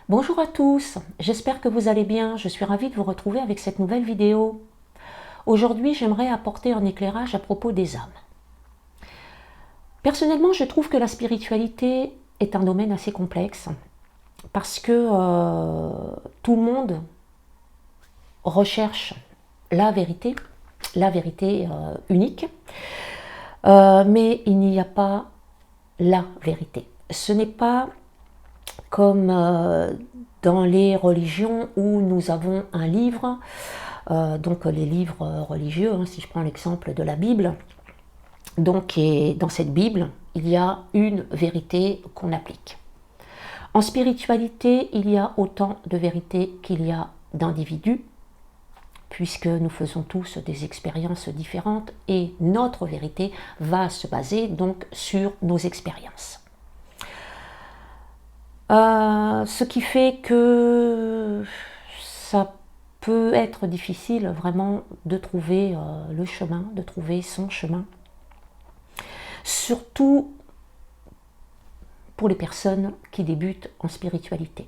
Bonjour à tous, j'espère que vous allez bien, je suis ravie de vous retrouver avec cette nouvelle vidéo. Aujourd'hui, j'aimerais apporter un éclairage à propos des âmes. Personnellement, je trouve que la spiritualité est un domaine assez complexe parce que tout le monde recherche la vérité unique, mais il n'y a pas la vérité. Ce n'est pas comme dans les religions où nous avons un livre, donc les livres religieux, si je prends l'exemple de la Bible. Donc dans cette Bible, il y a une vérité qu'on applique. En spiritualité, il y a autant de vérités qu'il y a d'individus, puisque nous faisons tous des expériences différentes et notre vérité va se baser donc sur nos expériences. Ce qui fait que ça peut être difficile vraiment de trouver le chemin, de trouver son chemin. Surtout pour les personnes qui débutent en spiritualité.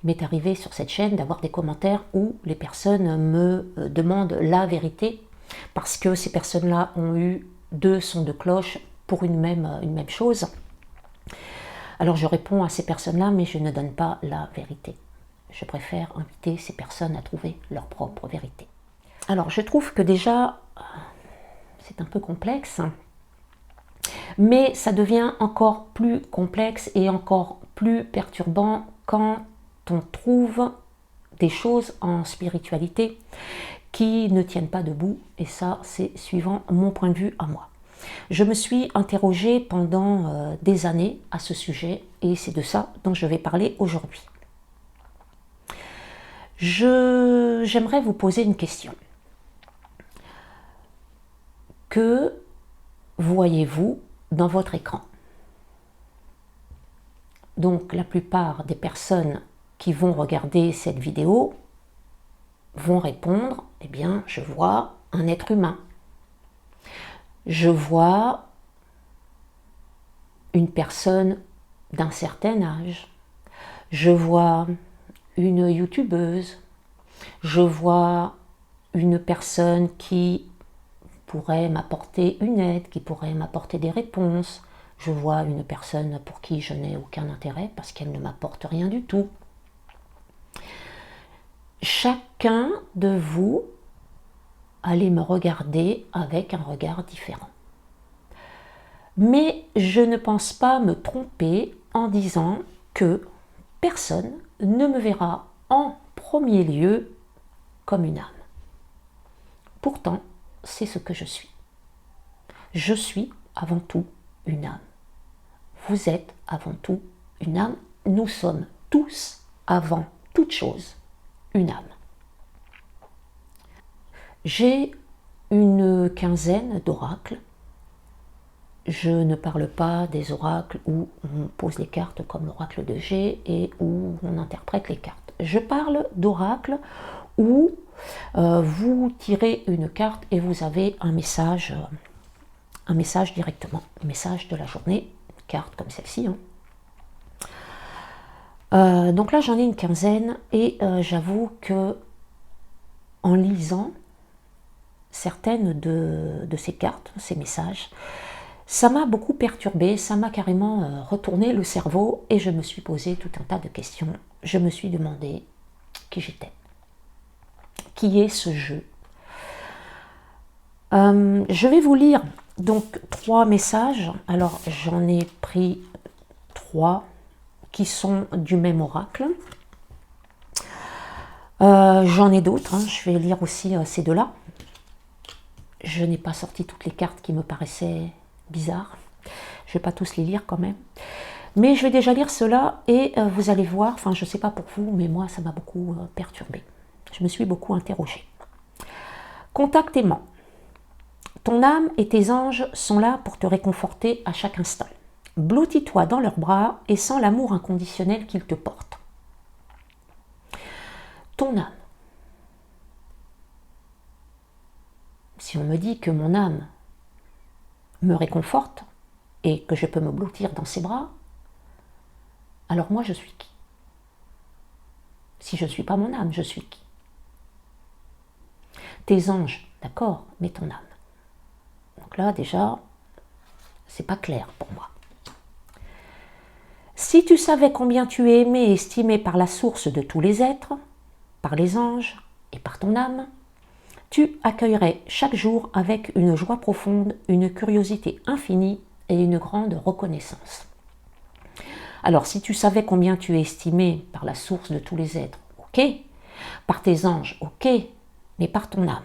Il m'est arrivé sur cette chaîne d'avoir des commentaires où les personnes me demandent la vérité parce que ces personnes-là ont eu deux sons de cloche pour une même chose. Alors je réponds à ces personnes-là, mais je ne donne pas la vérité. Je préfère inviter ces personnes à trouver leur propre vérité. Alors je trouve que déjà, c'est un peu complexe, mais ça devient encore plus complexe et encore plus perturbant quand on trouve des choses en spiritualité qui ne tiennent pas debout, et ça c'est suivant mon point de vue à moi. Je me suis interrogée pendant des années à ce sujet et c'est de ça dont je vais parler aujourd'hui. J'aimerais vous poser une question. Que voyez-vous dans votre écran? Donc la plupart des personnes qui vont regarder cette vidéo vont répondre, eh bien je vois un être humain. Je vois une personne d'un certain âge. Je vois une youtubeuse. Je vois une personne qui pourrait m'apporter une aide, qui pourrait m'apporter des réponses. Je vois une personne pour qui je n'ai aucun intérêt parce qu'elle ne m'apporte rien du tout. Chacun de vous allez me regarder avec un regard différent. Mais je ne pense pas me tromper en disant que personne ne me verra en premier lieu comme une âme. Pourtant, c'est ce que je suis. Je suis avant tout une âme. Vous êtes avant tout une âme. Nous sommes tous, avant toute chose, une âme. J'ai une quinzaine d'oracles. Je ne parle pas des oracles où on pose les cartes comme l'oracle de G et où on interprète les cartes. Je parle d'oracles où vous tirez une carte et vous avez un message directement, un message de la journée, une carte comme celle-ci. Donc là j'en ai une quinzaine et j'avoue que en lisant certaines de ces cartes, ces messages, ça m'a beaucoup perturbée, ça m'a carrément retourné le cerveau et je me suis posé tout un tas de questions. Je me suis demandé qui j'étais. Qui est ce jeu? Je vais vous lire donc 3 messages. Alors j'en ai pris 3 qui sont du même oracle. J'en ai d'autres, je vais lire aussi ces deux-là. Je n'ai pas sorti toutes les cartes qui me paraissaient bizarres. Je ne vais pas tous les lire quand même. Mais je vais déjà lire cela et vous allez voir, enfin je ne sais pas pour vous, mais moi ça m'a beaucoup perturbée. Je me suis beaucoup interrogée. Contact aimant. Ton âme et tes anges sont là pour te réconforter à chaque instant. Blottis-toi dans leurs bras et sens l'amour inconditionnel qu'ils te portent. Ton âme. Si on me dit que mon âme me réconforte et que je peux me blottir dans ses bras, alors moi je suis qui? Si je ne suis pas mon âme, je suis qui? Tes anges, d'accord, mais ton âme. Donc là, déjà, c'est pas clair pour moi. Si tu savais combien tu es aimé et estimé par la source de tous les êtres, par les anges et par ton âme, tu accueillerais chaque jour avec une joie profonde, une curiosité infinie et une grande reconnaissance. Alors, si tu savais combien tu es estimé par la source de tous les êtres, ok, par tes anges, ok, mais par ton âme.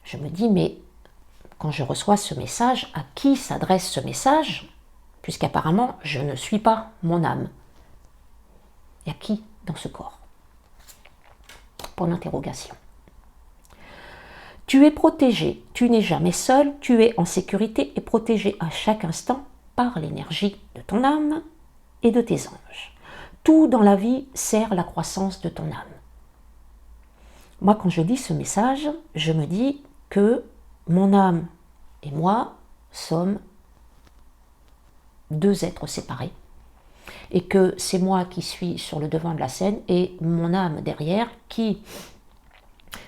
Je me dis, mais quand je reçois ce message, à qui s'adresse ce message? Puisqu'apparemment, je ne suis pas mon âme. Et à qui dans ce corps? Point d'interrogation. Tu es protégé, tu n'es jamais seul, tu es en sécurité et protégé à chaque instant par l'énergie de ton âme et de tes anges. Tout dans la vie sert la croissance de ton âme. Moi, quand je lis ce message, je me dis que mon âme et moi sommes deux êtres séparés et que c'est moi qui suis sur le devant de la scène et mon âme derrière qui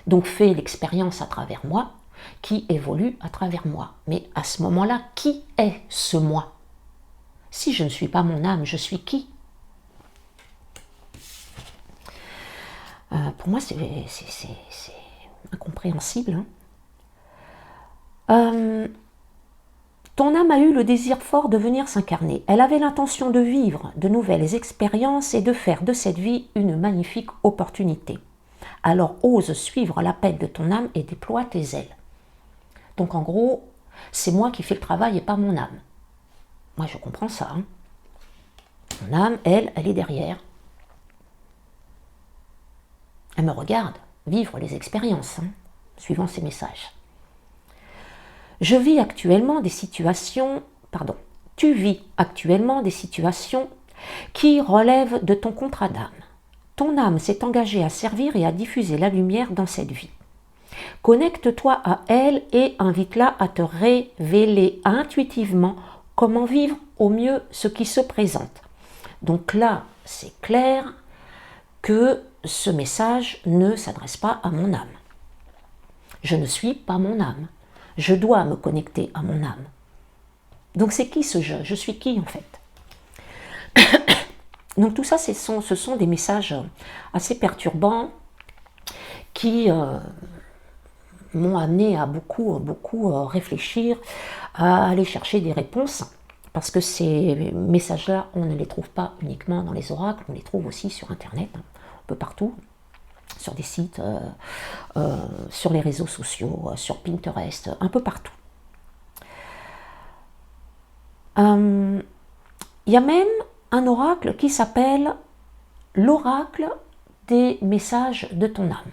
donc fait l'expérience à travers moi, qui évolue à travers moi. Mais à ce moment-là, qui est ce moi? Si je ne suis pas mon âme, je suis qui? Pour moi, c'est incompréhensible. Ton âme a eu le désir fort de venir s'incarner. Elle avait l'intention de vivre de nouvelles expériences et de faire de cette vie une magnifique opportunité. Alors ose suivre l'appel de ton âme et déploie tes ailes. Donc en gros, c'est moi qui fais le travail et pas mon âme. Moi je comprends ça. Mon âme, elle est derrière. Elle me regarde vivre les expériences, suivant ses messages. Tu vis actuellement des situations qui relèvent de ton contrat d'âme. Ton âme s'est engagée à servir et à diffuser la lumière dans cette vie. Connecte-toi à elle et invite-la à te révéler intuitivement comment vivre au mieux ce qui se présente. Donc là, c'est clair que ce message ne s'adresse pas à mon âme. Je ne suis pas mon âme. Je dois me connecter à mon âme. Donc c'est qui ce je? Je suis qui en fait? Donc tout ça, ce sont des messages assez perturbants qui m'ont amené à beaucoup réfléchir, à aller chercher des réponses, parce que ces messages-là, on ne les trouve pas uniquement dans les oracles, on les trouve aussi sur Internet, un peu partout, sur des sites, sur les réseaux sociaux, sur Pinterest, un peu partout. Il y a même un oracle qui s'appelle l'oracle des messages de ton âme.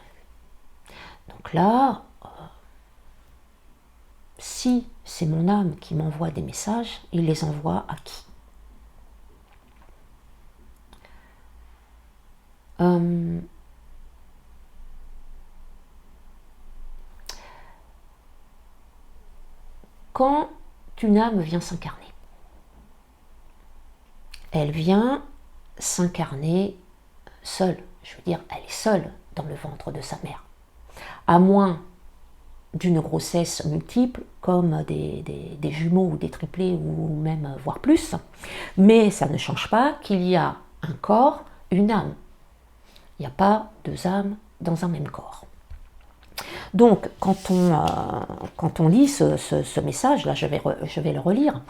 Donc là, si c'est mon âme qui m'envoie des messages, il les envoie à qui? Quand une âme vient s'incarner, elle vient s'incarner seule. Je veux dire, elle est seule dans le ventre de sa mère. À moins d'une grossesse multiple, comme des jumeaux ou des triplés, ou même voire plus. Mais ça ne change pas qu'il y a un corps, une âme. Il n'y a pas deux âmes dans un même corps. Donc, quand on lit ce message, là je vais le relire,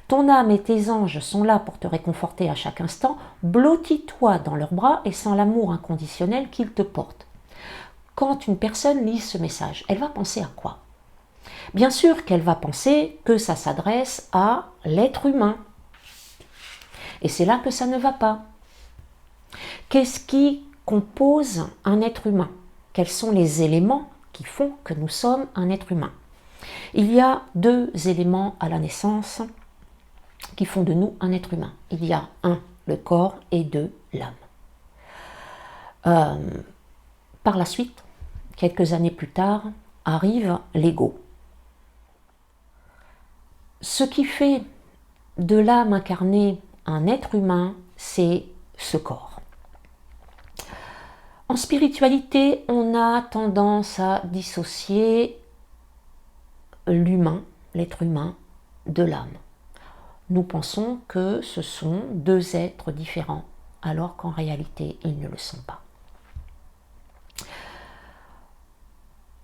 ton âme et tes anges sont là pour te réconforter à chaque instant, blottis-toi dans leurs bras et sens l'amour inconditionnel qu'ils te portent. Quand une personne lit ce message, elle va penser à quoi? Bien sûr qu'elle va penser que ça s'adresse à l'être humain. Et c'est là que ça ne va pas. Qu'est-ce qui compose un être humain? Quels sont les éléments qui font que nous sommes un être humain? Il y a deux éléments à la naissance qui font de nous un être humain. Il y a un, le corps, et deux, l'âme. Par la suite, quelques années plus tard, arrive l'ego. Ce qui fait de l'âme incarnée un être humain, c'est ce corps. En spiritualité, on a tendance à dissocier l'humain, l'être humain, de l'âme. Nous pensons que ce sont deux êtres différents, alors qu'en réalité, ils ne le sont pas.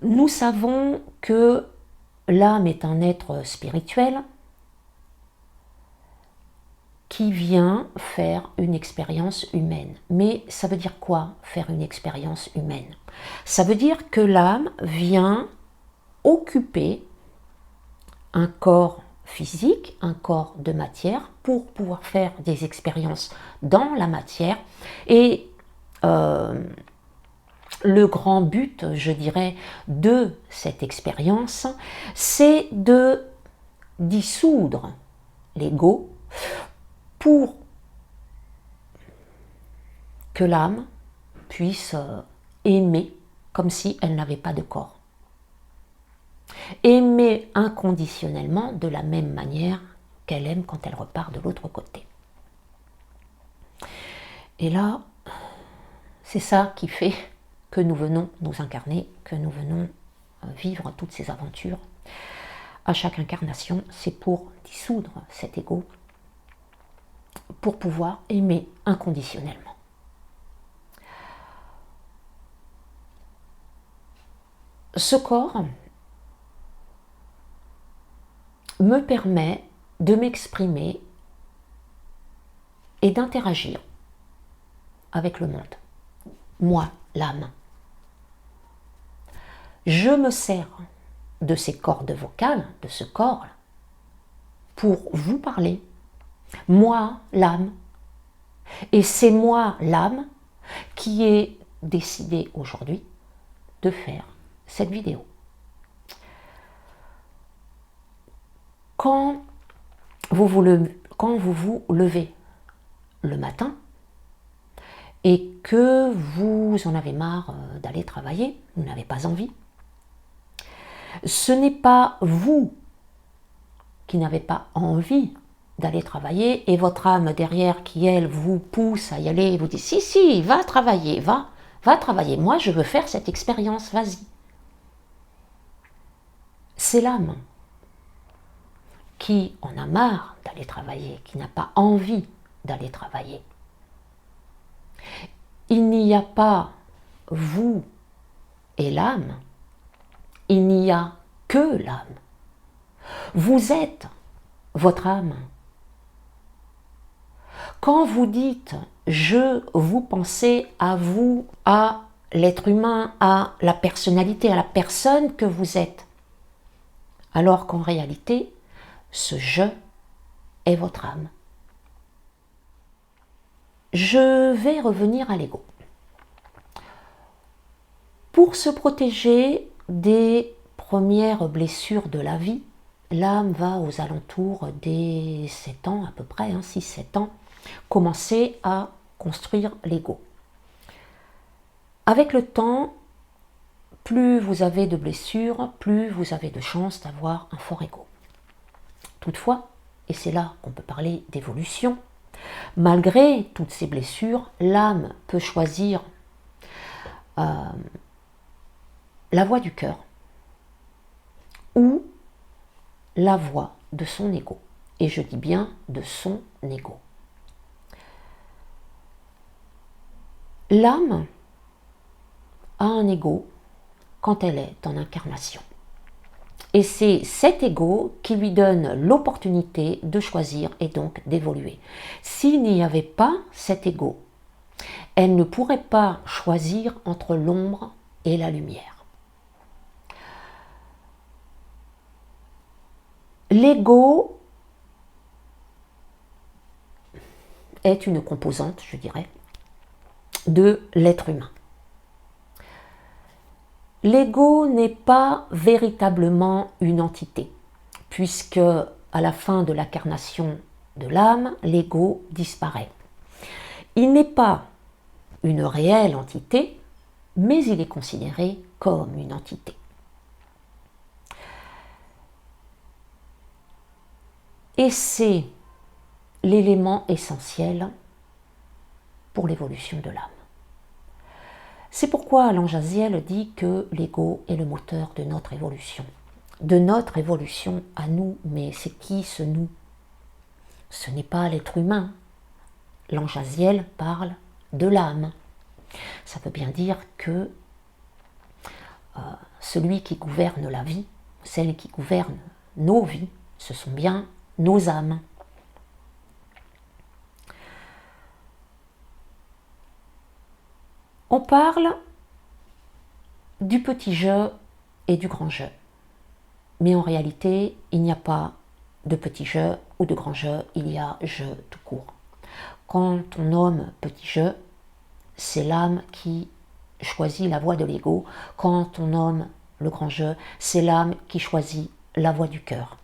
Nous savons que l'âme est un être spirituel qui vient faire une expérience humaine. Mais ça veut dire quoi, faire une expérience humaine? Ça veut dire que l'âme vient occuper un corps physique, un corps de matière, pour pouvoir faire des expériences dans la matière. Et le grand but, je dirais, de cette expérience, c'est de dissoudre l'ego pour que l'âme puisse aimer comme si elle n'avait pas de corps. Aimer inconditionnellement de la même manière qu'elle aime quand elle repart de l'autre côté. Et là, c'est ça qui fait que nous venons nous incarner, que nous venons vivre toutes ces aventures. À chaque incarnation, c'est pour dissoudre cet ego, pour pouvoir aimer inconditionnellement. Ce corps me permet de m'exprimer et d'interagir avec le monde. Moi, l'âme. Je me sers de ces cordes vocales, de ce corps, pour vous parler. Moi, l'âme. Et c'est moi, l'âme, qui ai décidé aujourd'hui de faire cette vidéo. Quand vous vous levez le matin et que vous en avez marre d'aller travailler, vous n'avez pas envie, ce n'est pas vous qui n'avez pas envie d'aller travailler et votre âme derrière qui, elle, vous pousse à y aller et vous dit « Si, va travailler, va travailler, moi je veux faire cette expérience, vas-y ». C'est l'âme qui en a marre d'aller travailler, qui n'a pas envie d'aller travailler. Il n'y a pas vous et l'âme, il n'y a que l'âme. Vous êtes votre âme. Quand vous dites « je », vous pensez à vous, à l'être humain, à la personnalité, à la personne que vous êtes. Alors qu'en réalité, ce « je » est votre âme. Je vais revenir à l'ego. Pour se protéger des premières blessures de la vie, l'âme va aux alentours des 7 ans à peu près, 6-7 ans, commencer à construire l'ego. Avec le temps, plus vous avez de blessures, plus vous avez de chances d'avoir un fort ego. Toutefois, et c'est là qu'on peut parler d'évolution, malgré toutes ces blessures, l'âme peut choisir la voie du cœur ou la voie de son ego. Et je dis bien de son ego. L'âme a un ego quand elle est en incarnation. Et c'est cet ego qui lui donne l'opportunité de choisir et donc d'évoluer. S'il n'y avait pas cet ego, elle ne pourrait pas choisir entre l'ombre et la lumière. L'ego est une composante, je dirais, de l'être humain. L'ego n'est pas véritablement une entité, puisque à la fin de l'incarnation de l'âme, l'ego disparaît. Il n'est pas une réelle entité, mais il est considéré comme une entité. Et c'est l'élément essentiel pour l'évolution de l'âme. C'est pourquoi l'ange Aziel dit que l'ego est le moteur de notre évolution. De notre évolution à nous, mais c'est qui ce nous? Ce n'est pas l'être humain. L'ange Aziel parle de l'âme. Ça veut bien dire que celui qui gouverne la vie, celle qui gouverne nos vies, ce sont bien nos âmes. On parle du petit jeu et du grand jeu. Mais en réalité, il n'y a pas de petit jeu ou de grand jeu, il y a jeu tout court. Quand on nomme petit jeu, c'est l'âme qui choisit la voie de l'ego. Quand on nomme le grand jeu, c'est l'âme qui choisit la voie du cœur.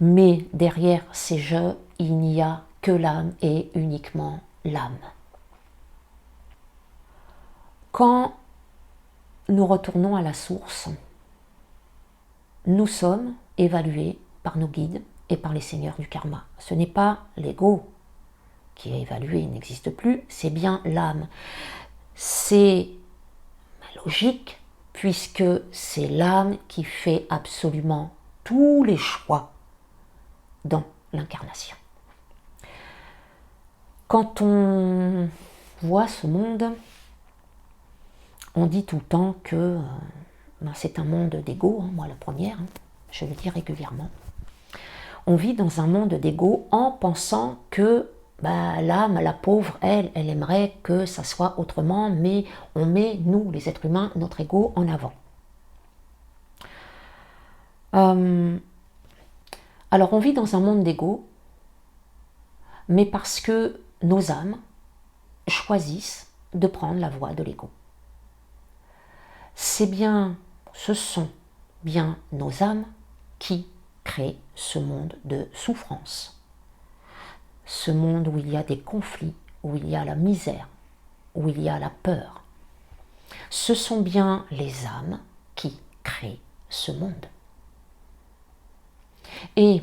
Mais derrière ces jeux, il n'y a que l'âme et uniquement l'âme. Quand nous retournons à la source, nous sommes évalués par nos guides et par les seigneurs du karma. Ce n'est pas l'ego qui est évalué, il n'existe plus, c'est bien l'âme. C'est logique puisque c'est l'âme qui fait absolument tous les choix dans l'incarnation. Quand on voit ce monde, on dit tout le temps que c'est un monde d'ego, moi la première, je le dis régulièrement. On vit dans un monde d'ego en pensant que l'âme, la pauvre, elle aimerait que ça soit autrement, mais on met, nous, les êtres humains, notre ego en avant. Alors on vit dans un monde d'ego, mais parce que nos âmes choisissent de prendre la voie de l'ego. Ce sont bien nos âmes qui créent ce monde de souffrance. Ce monde où il y a des conflits, où il y a la misère, où il y a la peur. Ce sont bien les âmes qui créent ce monde. Et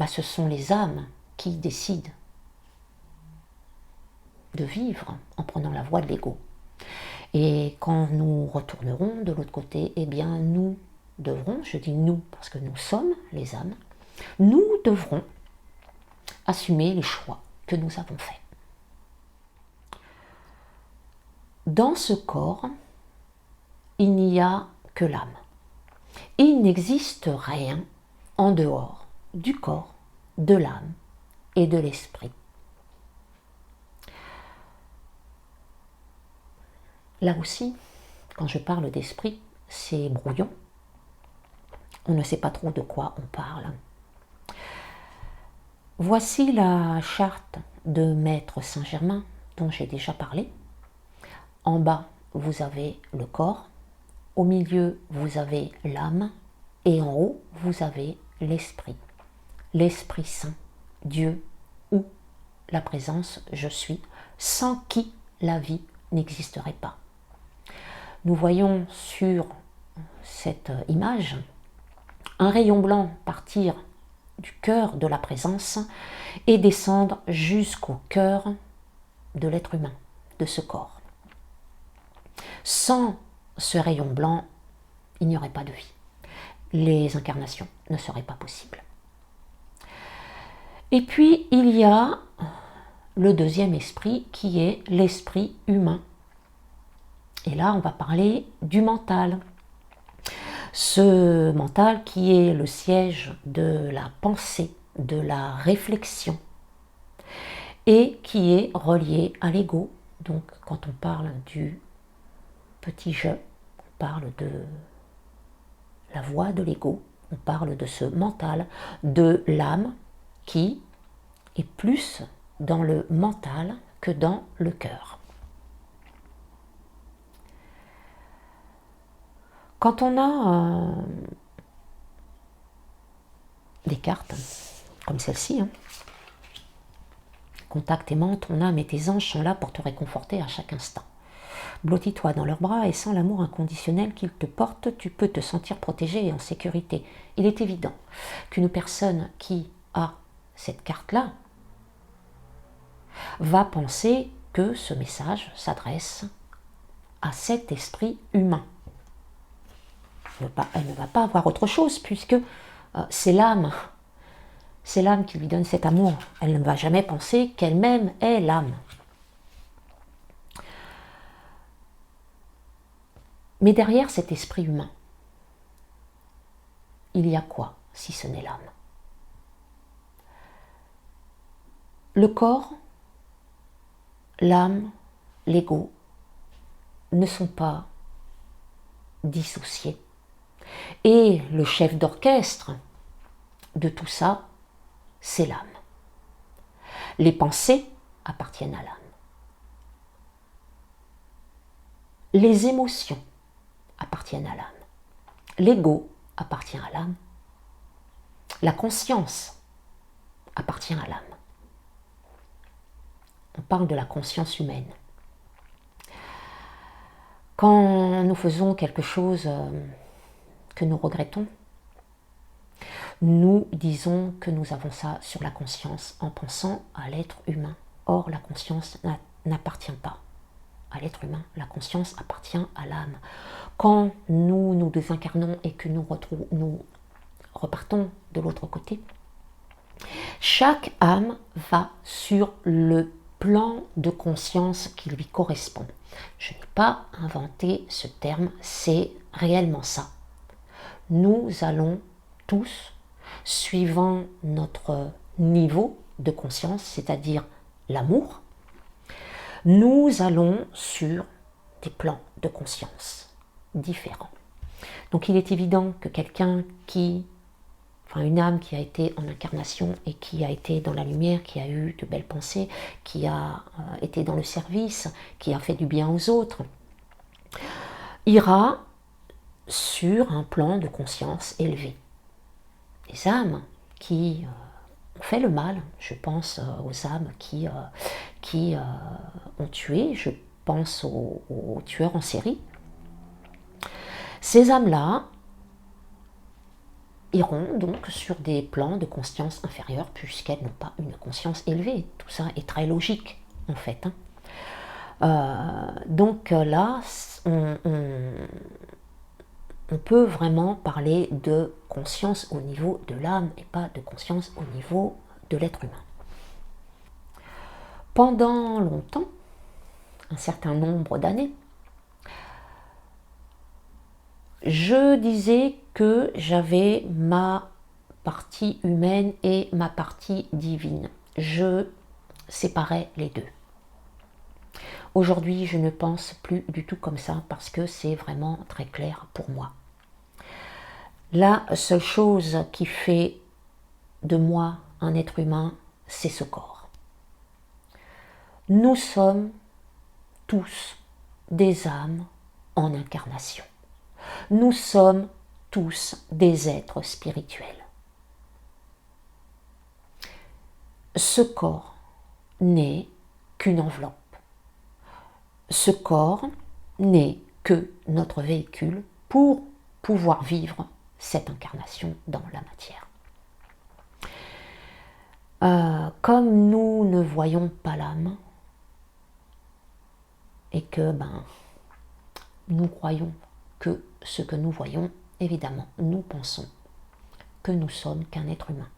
ce sont les âmes qui décident de vivre en prenant la voie de l'ego. Et quand nous retournerons de l'autre côté, eh bien nous devrons, je dis nous parce que nous sommes les âmes, nous devrons assumer les choix que nous avons faits. Dans ce corps, il n'y a que l'âme. Il n'existe rien en dehors du corps, de l'âme et de l'esprit. Là aussi, quand je parle d'esprit, c'est brouillon. On ne sait pas trop de quoi on parle. Voici la charte de Maître Saint-Germain dont j'ai déjà parlé. En bas, vous avez le corps. Au milieu, vous avez l'âme. Et en haut, vous avez l'esprit. L'Esprit Saint, Dieu ou la présence je suis, sans qui la vie n'existerait pas. Nous voyons sur cette image un rayon blanc partir du cœur de la présence et descendre jusqu'au cœur de l'être humain, de ce corps. Sans ce rayon blanc, il n'y aurait pas de vie. Les incarnations ne seraient pas possibles. Et puis, il y a le deuxième esprit qui est l'esprit humain. Et là, on va parler du mental. Ce mental qui est le siège de la pensée, de la réflexion, et qui est relié à l'ego. Donc, quand on parle du petit je, on parle de la voix de l'ego, on parle de ce mental, de l'âme qui est plus dans le mental que dans le cœur. Quand on a des cartes, comme celle-ci, Contact aimant, ton âme et tes anges sont là pour te réconforter à chaque instant. Blottis-toi dans leurs bras et sans l'amour inconditionnel qu'ils te portent, tu peux te sentir protégé et en sécurité. Il est évident qu'une personne qui a cette carte-là va penser que ce message s'adresse à cet esprit humain. Elle ne va pas avoir autre chose, puisque c'est l'âme qui lui donne cet amour. Elle ne va jamais penser qu'elle-même est l'âme. Mais derrière cet esprit humain, il y a quoi, si ce n'est l'âme? Le corps, l'âme, l'ego ne sont pas dissociés. Et le chef d'orchestre de tout ça, c'est l'âme. Les pensées appartiennent à l'âme. Les émotions appartiennent à l'âme. L'ego appartient à l'âme. La conscience appartient à l'âme. On parle de la conscience humaine. Quand nous faisons quelque chose que nous regrettons, nous disons que nous avons ça sur la conscience en pensant à l'être humain. Or, la conscience n'appartient pas à l'être humain. La conscience appartient à l'âme. Quand nous nous désincarnons et que nous repartons de l'autre côté, chaque âme va sur le plan de conscience qui lui correspond. Je n'ai pas inventé ce terme, c'est réellement ça. Nous allons tous, suivant notre niveau de conscience, c'est-à-dire l'amour, nous allons sur des plans de conscience différents. Donc il est évident que une âme qui a été en incarnation et qui a été dans la lumière, qui a eu de belles pensées, qui a été dans le service, qui a fait du bien aux autres, ira sur un plan de conscience élevé. Les âmes qui ont fait le mal, je pense aux âmes qui ont tué, je pense aux tueurs en série, ces âmes-là iront donc sur des plans de conscience inférieurs puisqu'elles n'ont pas une conscience élevée. Tout ça est très logique en fait. Donc là, on peut vraiment parler de conscience au niveau de l'âme et pas de conscience au niveau de l'être humain. Pendant longtemps, un certain nombre d'années, je disais que j'avais ma partie humaine et ma partie divine. Je séparais les deux. Aujourd'hui, je ne pense plus du tout comme ça parce que c'est vraiment très clair pour moi. La seule chose qui fait de moi un être humain, c'est ce corps. Nous sommes tous des âmes en incarnation. Nous sommes tous des êtres spirituels. Ce corps n'est qu'une enveloppe. Ce corps n'est que notre véhicule pour pouvoir vivre cette incarnation dans la matière. Comme nous ne voyons pas l'âme et que nous croyons que ce que nous voyons, évidemment, nous pensons que nous sommes qu'un être humain,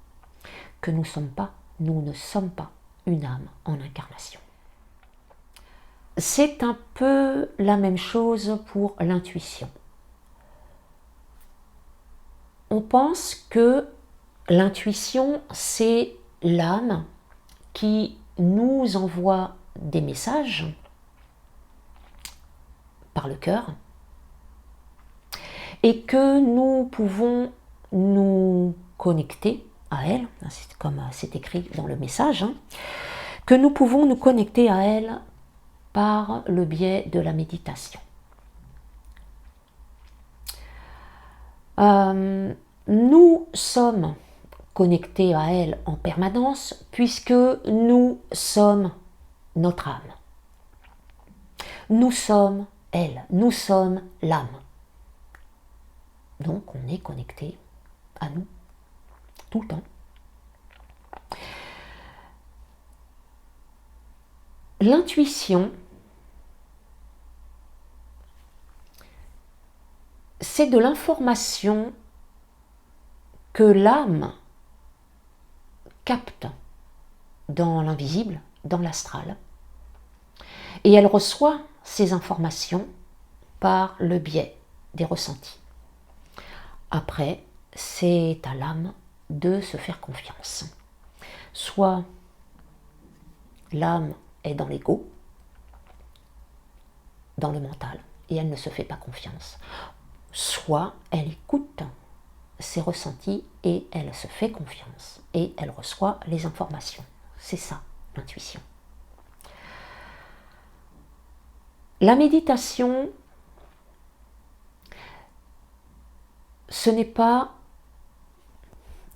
que nous ne sommes pas une âme en incarnation. C'est un peu la même chose pour l'intuition. On pense que l'intuition, c'est l'âme qui nous envoie des messages par le cœur et que nous pouvons nous connecter à elle, c'est comme c'est écrit dans le message, que nous pouvons nous connecter à elle par le biais de la méditation. Nous sommes connectés à elle en permanence puisque nous sommes notre âme. Nous sommes elle, nous sommes l'âme. Donc on est connecté à nous tout le temps. L'intuition c'est de l'information que l'âme capte dans l'invisible, dans l'astral, et elle reçoit ces informations par le biais des ressentis. Après, c'est à l'âme de se faire confiance. Soit l'âme est dans l'ego, dans le mental, et elle ne se fait pas confiance. Soit elle écoute ses ressentis et elle se fait confiance et elle reçoit les informations. C'est ça, l'intuition. La méditation, ce n'est pas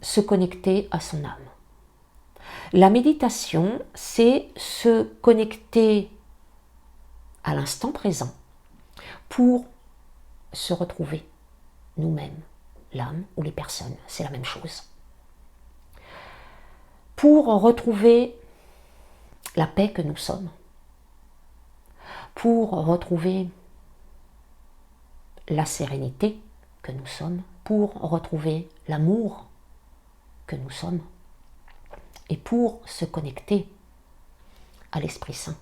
se connecter à son âme. La méditation, c'est se connecter à l'instant présent pour se retrouver nous-mêmes, l'âme ou les personnes, c'est la même chose. Pour retrouver la paix que nous sommes, pour retrouver la sérénité que nous sommes, pour retrouver l'amour que nous sommes, et pour se connecter à l'Esprit Saint,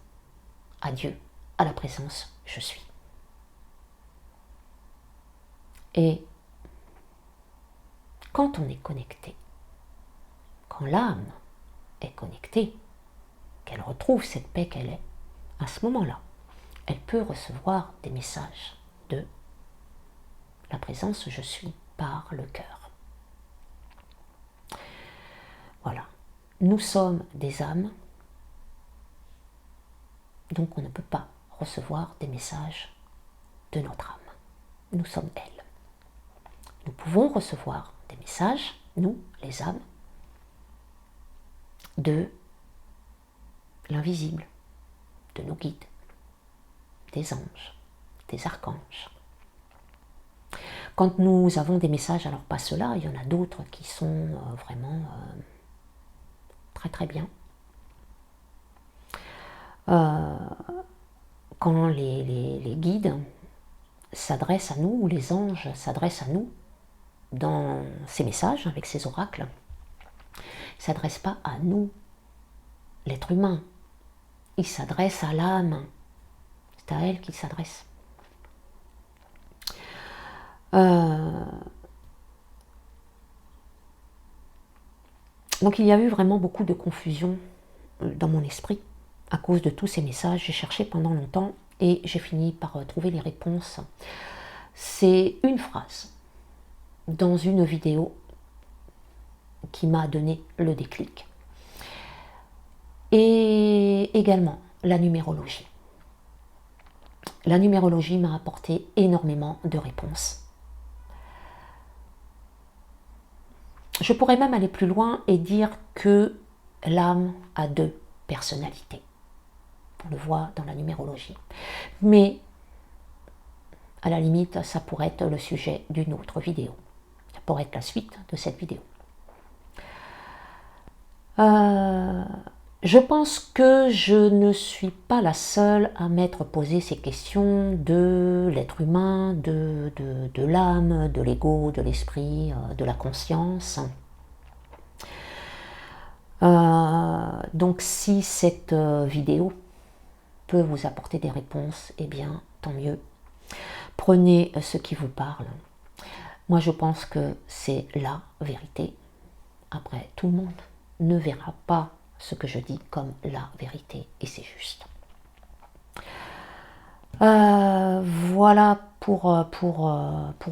à Dieu, à la présence je suis. Et quand on est connecté, quand l'âme est connectée, qu'elle retrouve cette paix qu'elle est, à ce moment-là, elle peut recevoir des messages de la présence je suis par le cœur. Voilà. Nous sommes des âmes, donc on ne peut pas recevoir des messages de notre âme. Nous sommes elle. Nous pouvons recevoir des messages, nous, les âmes, de l'invisible, de nos guides, des anges, des archanges. Quand nous avons des messages, alors pas ceux-là, il y en a d'autres qui sont vraiment très très bien. Quand les guides s'adressent à nous, ou les anges s'adressent à nous, dans ces messages, avec ces oracles, ils ne s'adressent pas à nous, l'être humain. Ils s'adressent à l'âme. C'est à elle qu'ils s'adressent. Donc il y a eu vraiment beaucoup de confusion dans mon esprit à cause de tous ces messages. J'ai cherché pendant longtemps et j'ai fini par trouver les réponses. C'est une phrase dans une vidéo qui m'a donné le déclic. Et également la numérologie. La numérologie m'a apporté énormément de réponses. Je pourrais même aller plus loin et dire que l'âme a deux personnalités. On le voit dans la numérologie. Mais, à la limite, ça pourrait être le sujet d'une autre vidéo. Ça pourrait être la suite de cette vidéo. Je pense que je ne suis pas la seule à m'être posé ces questions de l'être humain, de l'âme, de l'ego, de l'esprit, de la conscience. Donc si cette vidéo peut vous apporter des réponses, eh bien tant mieux. Prenez ce qui vous parle. Moi je pense que c'est la vérité. Après, tout le monde ne verra pas ce que je dis comme la vérité, et c'est juste. Voilà pour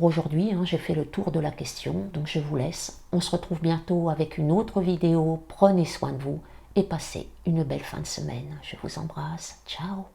aujourd'hui, hein. J'ai fait le tour de la question, donc je vous laisse. On se retrouve bientôt avec une autre vidéo. Prenez soin de vous et passez une belle fin de semaine. Je vous embrasse. Ciao.